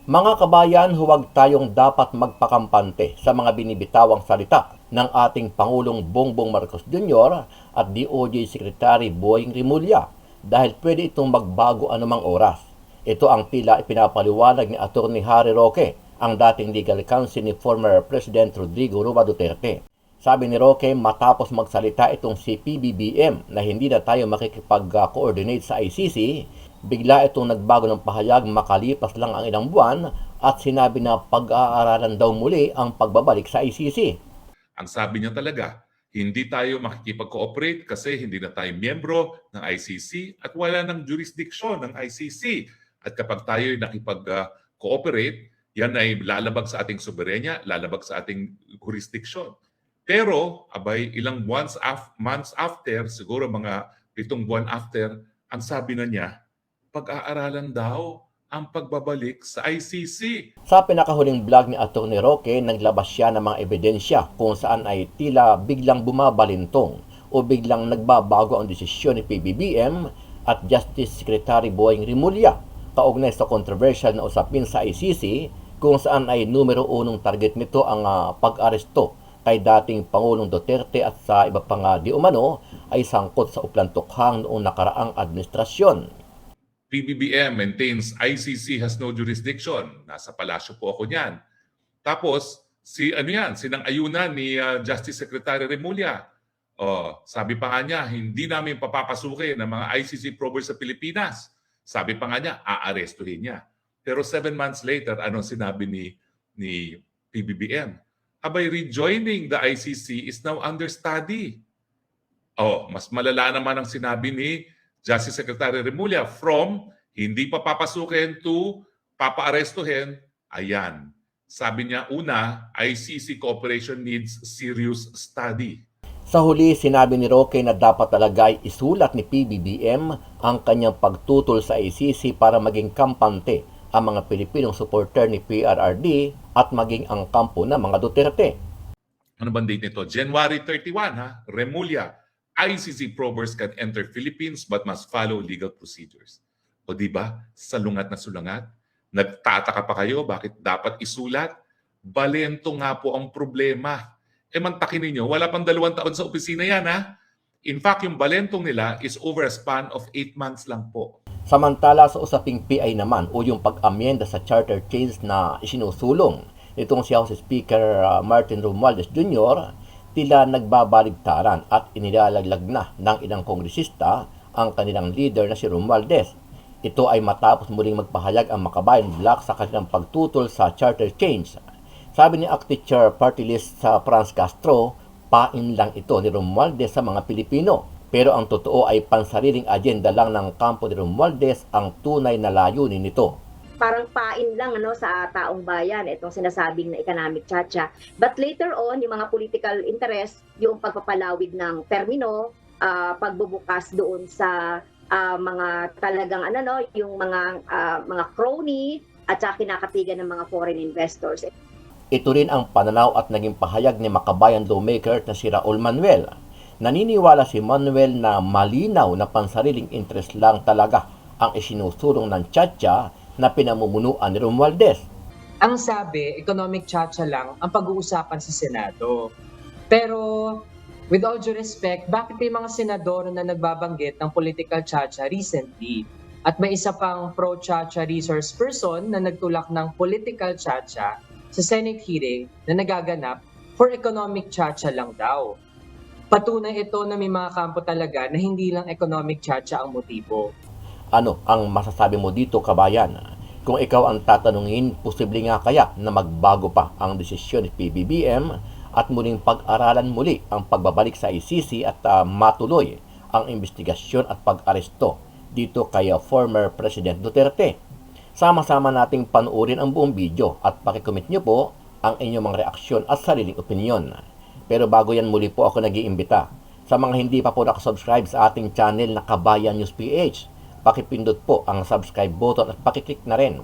Mga kabayan, huwag tayong dapat magpakampante sa mga binibitawang salita ng ating Pangulong Bongbong Marcos Jr. at DOJ Secretary Boying Rimulya dahil pwede itong magbago anumang oras. Ito ang tila ipinapaliwanag ni Atty. Harry Roque, ang dating legal counsel ni former President Rodrigo Roa Duterte. Sabi ni Roque matapos magsalita itong si PBBM na hindi na tayo makikipag-coordinate sa ICC, bigla itong nagbago ng pahayag makalipas lang ang ilang buwan at sinabi na pag-aaralan daw muli ang pagbabalik sa ICC. Ang sabi niya talaga, hindi tayo makikipag-cooperate kasi hindi na tayo miyembro ng ICC at wala ng jurisdiction ng ICC. At kapag tayo nakipag-cooperate, yan ay lalabag sa ating soberenya, lalabag sa ating jurisdiction. Pero, abay, ilang months after, siguro mga 7 buwan after, ang sabi na niya, pag-aaralan daw ang pagbabalik sa ICC. Sa pinakahuling vlog ni Atty. Roque, naglabas siya ng mga ebidensya kung saan ay tila biglang bumabalintong o biglang nagbabago ang desisyon ni PBBM at Justice Secretary Boying Rimulya kaugnay sa controversial na usapin sa ICC kung saan ay numero 1 target nito ang pag-aresto kay dating Pangulong Duterte at sa iba pang di umano ay sangkot sa uplantukhang noong nakaraang administrasyon. PBBM maintains ICC has no jurisdiction. Nasa palasyo po ako niyan. Tapos, sinang-ayunan ni Justice Secretary Remulla. Sabi pa nga niya, hindi namin papapasukin ng mga ICC probers sa Pilipinas. Sabi pa nga niya, aarestuhin niya. Pero 7 months later, anong sinabi ni PBBM? Abay, rejoining the ICC is now under study. Mas malala naman ang sinabi ni Justice Secretary Remulla from hindi pa papasukin to papaarestuhin. Ayan. Sabi niya, una, ICC cooperation needs serious study. Sa huli, sinabi ni Roque na dapat talaga ay isulat ni PBBM ang kanyang pagtutol sa ICC para maging kampante ang mga Pilipinong supporter ni PRRD at maging ang kampo ng mga Duterte. Ano bang date nito? January 31, ha? Remulla, ICC probers can enter Philippines but must follow legal procedures. O di ba? Salungat na sulangat. Nagtataka pa kayo bakit dapat isulat? Balento nga po ang problema. Mantakin ninyo, wala pang 2 taon sa opisina yan, ha? In fact, yung balentong nila is over a span of 8 months lang po. Samantala sa usaping PI naman o yung pag-amyenda sa charter change na isinusulong nitong si House Speaker Martin Romualdez Jr., tila nagbabaligtaran at inilalaglag na ng ilang kongresista ang kanilang leader na si Romualdez. Ito ay matapos muling magpahayag ang Makabayan Bloc sa kanilang pagtutol sa charter change. Sabi ni Active Chair Party List sa Franz Castro, pain lang ito ni Romualdez sa mga Pilipino. Pero ang totoo ay pansariling agenda lang ng kampo ni Romualdez ang tunay na layunin nito. Parang pain lang sa taong bayan itong sinasabing na economic tsa-tsa. But later on, yung mga political interest, yung pagpapalawig ng termino, pagbubukas doon sa mga talagang yung mga crony at saka kinakatigan ng mga foreign investors. Ito rin ang pananaw at naging pahayag ni Makabayan lawmaker na si Raul Manuel. Naniniwala si Manuel na malinaw na pansariling interest lang talaga ang isinusulong ng tsa-tsa na pinamumunuan ni Romualdez. Ang sabi, economic tsa-tsa lang ang pag-uusapan sa Senado. Pero with all due respect, bakit may mga senador na nagbabanggit ng political tsa-tsa recently? At may isa pang pro-tsa-tsa resource person na nagtulak ng political tsa-tsa sa Senate hearing na nagaganap for economic tsa-tsa lang daw. Patunay ito na may mga kampo talaga na hindi lang economic tsa-tsa ang motibo. Ano ang masasabi mo dito, kabayan? Kung ikaw ang tatanungin, posible nga kaya na magbago pa ang desisyon ni PBBM at muling pag-aralan muli ang pagbabalik sa ICC at matuloy ang investigasyon at pag-aresto dito kay former President Duterte. Sama-sama nating panuorin ang buong video at pakikomment nyo po ang inyong mga reaksyon at sariling opinyon. Pero bago yan, muli po ako nag-iimbita sa mga hindi pa po nakasubscribe sa ating channel na Kabayan News PH. Pakipindot po ang subscribe button at pakiclick na rin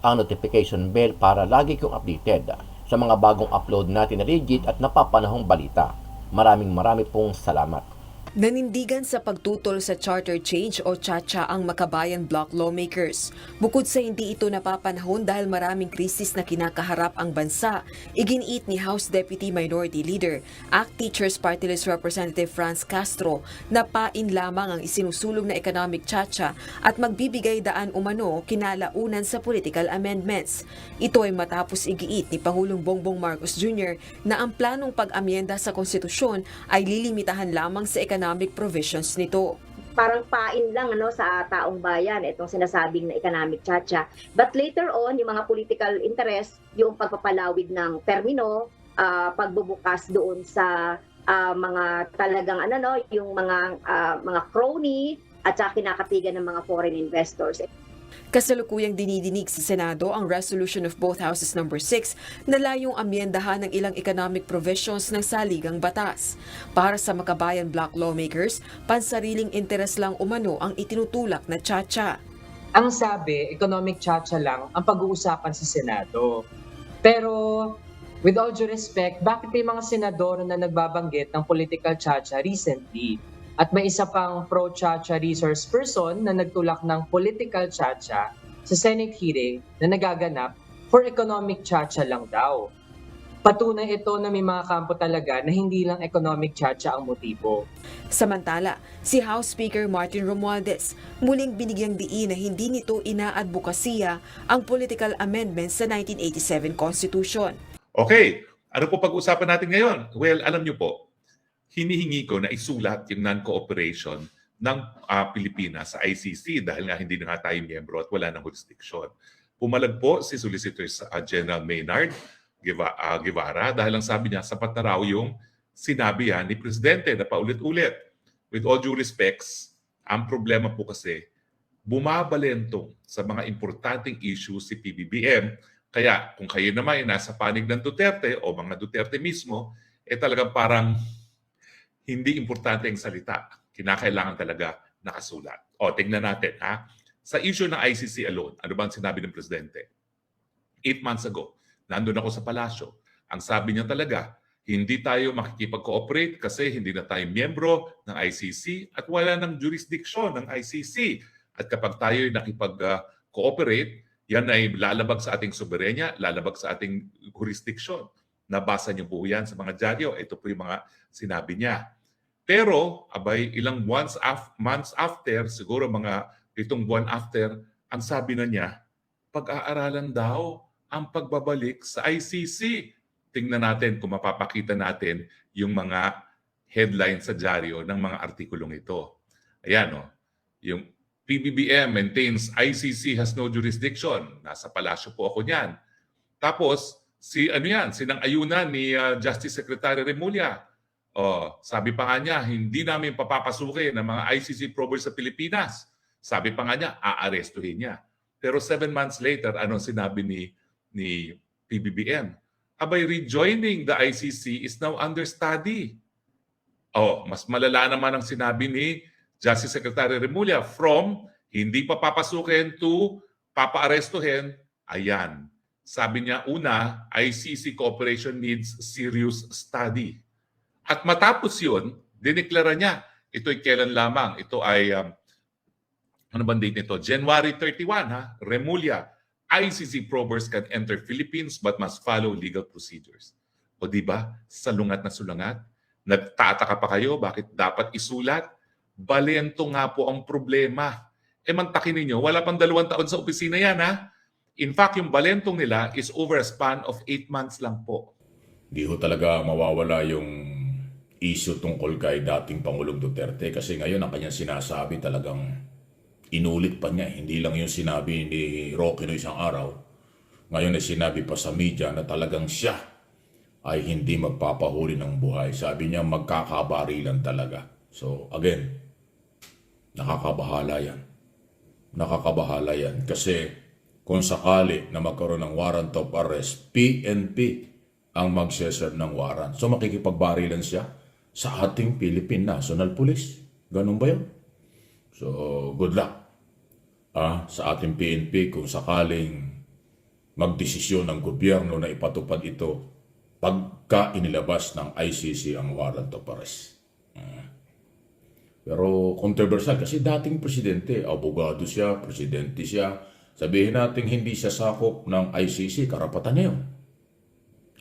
ang notification bell para lagi kong updated sa mga bagong upload natin na legit at napapanahong balita. Maraming pong salamat. Nanindigan sa pagtutol sa charter change o CHACHA ang Makabayan Bloc lawmakers. Bukod sa hindi ito napapanahon dahil maraming krisis na kinakaharap ang bansa, iginiit ni House Deputy Minority Leader, ACT Teachers Party List Representative Franz Castro na pain lamang ang isinusulong na economic CHACHA at magbibigay daan umano kinalaunan sa political amendments. Ito ay matapos igiit ni Pangulong Bongbong Marcos Jr. na ang planong pag-amyenda sa konstitusyon ay lilimitahan lamang sa economic provisions nito. Parang pain lang sa taong bayan itong sinasabing na economic CHACHA. But later on, yung mga political interest, yung pagpapalawig ng termino, pagbubukas doon sa mga talagang yung mga crony at saka kinakatigan ng mga foreign investors. Kasalukuyang dinidinig sa Senado ang resolution of both houses number 6 na layong amyendahan ng ilang economic provisions ng saligang batas. Para sa Makabayan Bloc lawmakers, pansariling interes lang umano ang itinutulak na CHACHA. Ang sabi, economic CHACHA lang ang pag-uusapan sa Senado. Pero with all due respect, bakit may mga senador na nagbabanggit ng political CHACHA recently? At may isa pang pro-CHACHA resource person na nagtulak ng political CHACHA sa Senate hearing na nagaganap for economic CHACHA lang daw. Patunay ito na may mga kampo talaga na hindi lang economic CHACHA ang motibo. Samantala, si House Speaker Martin Romualdez muling binigyang diin na hindi nito inaadbokasiya ang political amendments sa 1987 Constitution. Okay, ano po pag-usapan natin ngayon? Well, alam niyo po, hinihingi ko na isulat yung non-cooperation ng Pilipinas sa ICC dahil nga hindi na nga tayo miyembro at wala ng jurisdiction. Pumalag po si Solicitor General Maynard Guevara dahil ang sabi niya, sapat na raw yung sinabi yan ni Presidente na paulit-ulit. With all due respects, ang problema po kasi, bumabalentong sa mga importanteng issues si PBBM. Kaya kung kayo naman ay nasa panig ng Duterte o mga Duterte mismo, talagang parang hindi importante ang salita. Kinakailangan talaga nakasulat. O, tingnan natin, ha? Sa issue ng ICC alone, ano ba ang sinabi ng Presidente? 8 months ago, nandun ako sa palasyo. Ang sabi niya talaga, hindi tayo makikipag-cooperate kasi hindi na tayo miyembro ng ICC at wala ng jurisdiction ng ICC. At kapag tayo nakipag-cooperate, yan ay lalabag sa ating soberenya, lalabag sa ating jurisdiction. Nabasa niyo po yan sa mga dyaryo. Ito po yung mga sinabi niya. Pero, abay, ilang months after, siguro mga 7 buwan after, ang sabi na niya, pag-aaralan daw ang pagbabalik sa ICC. Tingnan natin kung mapapakita natin yung mga headlines sa dyaryo ng mga artikulong ito. Ayan, yung PBBM maintains ICC has no jurisdiction. Nasa palasyo po ako niyan. Tapos, sinang-ayunan ni Justice Secretary Remulla. Sabi pa nga niya, hindi namin papapasukin ng mga ICC probers sa Pilipinas. Sabi pa nga niya, aarestuhin niya. Pero 7 months later, anong sinabi ni PBBM? Abay, rejoining the ICC is now under study. Mas malala naman ang sinabi ni Justice Secretary Remulla from hindi papapasukin to papaarestuhin. Ayan. Sabi niya, una, ICC cooperation needs serious study. At matapos yun, dineklara niya, ito'y kailan lamang? Ito ay, ano bang date nito? January 31, Remulla, ICC probers can enter Philippines but must follow legal procedures. O diba, salungat na sulangat? Nagtataka pa kayo, bakit dapat isulat? Balento nga po ang problema. Mantakin ninyo, wala pang 2 taon sa opisina yan, ha? In fact, yung balentong nila is over a span of 8 months lang po. Di ho talaga mawawala yung issue tungkol kay dating Pangulong Duterte kasi ngayon ang kanyang sinasabi talagang inulit pa niya. Hindi lang yung sinabi ni Roque no isang araw. Ngayon ay sinabi pa sa media na talagang siya ay hindi magpapahuli ng buhay. Sabi niya magkakabarilan talaga. So again, nakakabahala yan. Nakakabahala yan kasi kung sakali na magkaroon ng warrant of arrest, PNP ang mag-serve ng warrant. So makikipagbarilan siya sa ating Philippine National Police. Ganun ba yun? So good luck sa ating PNP kung sakaling magdesisyon ng gobyerno na ipatupad ito pagka inilabas ng ICC ang warrant of arrest. Pero controversial kasi dating presidente, abogado siya, presidente siya. Sabihin natin hindi siya sakop ng ICC, karapatan niya yun.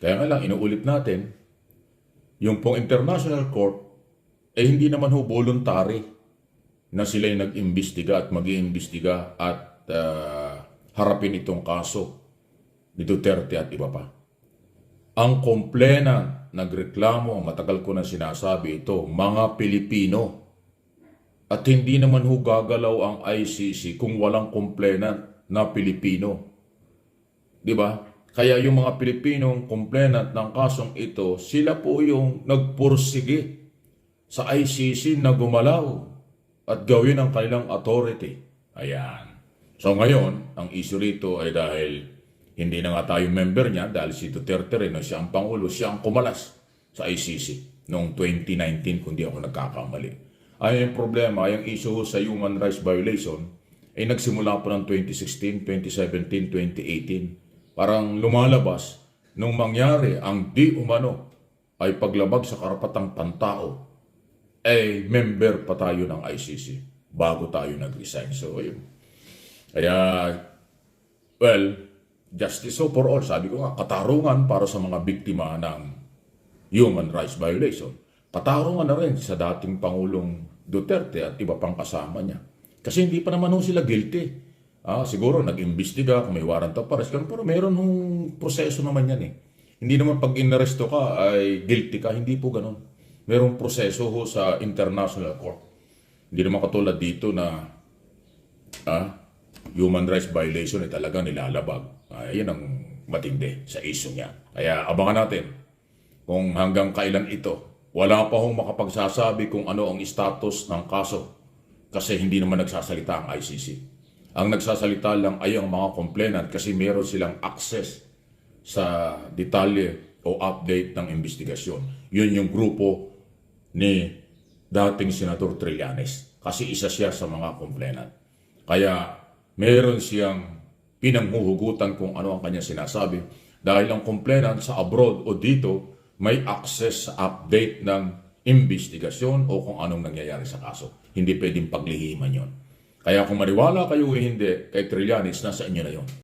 Kaya nga lang, inuulit natin, yung pong International Court, hindi naman ho voluntary na sila'y nag-imbestiga at mag-iimbestiga at harapin itong kaso ni Duterte at iba pa. Ang complainant, nagreklamo, matagal ko na sinasabi ito, mga Pilipino. At hindi naman ho gagalaw ang ICC kung walang complainant na Pilipino. Di ba? Kaya yung mga Pilipinong complainant ng kasong ito, sila po yung nagpursige sa ICC na gumalaw at gawin ang kanilang authority. Ayan. So ngayon, ang issue rito ay dahil hindi na nga tayo member niya, dahil si Duterte rin, siya ang Pangulo, siya ang kumalas sa ICC noong 2019, kung di ako nagkakamali. Ay yung problema, yung issue sa human rights violation ay nagsimula po ng 2016, 2017, 2018. Parang lumalabas nung mangyari ang di umano ay paglabag sa karapatang pantao, ay member pa tayo ng ICC bago tayo nag-resign. So, ayun. Kaya, well, justice for all, sabi ko nga, katarungan para sa mga biktima ng human rights violation. Katarungan na rin sa dating Pangulong Duterte at iba pang kasama niya. Kasi hindi pa naman sila guilty. Siguro nag-imbestiga kung may warrant of arrest, pero meron hong proseso naman yan eh. Hindi naman pag inaresto ka ay guilty ka, hindi po ganun. Merong proseso ho sa International Court. Hindi naman katulad dito na human rights violation ay talaga nilalabag. Yan ang matindi sa issue niya. Kaya abangan natin kung hanggang kailan ito. Wala pa hong makapagsasabi kung ano ang status ng kaso kasi hindi naman nagsasalita ang ICC. Ang nagsasalita lang ay ang mga complainant kasi meron silang access sa detalye o update ng investigasyon. Yun yung grupo ni dating Senator Trillanes kasi isa siya sa mga complainant. Kaya meron siyang pinanghuhugutan kung ano ang kanya sinasabi dahil ang complainant sa abroad o dito may access sa update ng investigasyon o kung anong nangyayari sa kaso. Hindi pwedeng paglihiman yon. Kaya kung maniwala kayo o hindi kay Trillanes, nasa inyo na yon.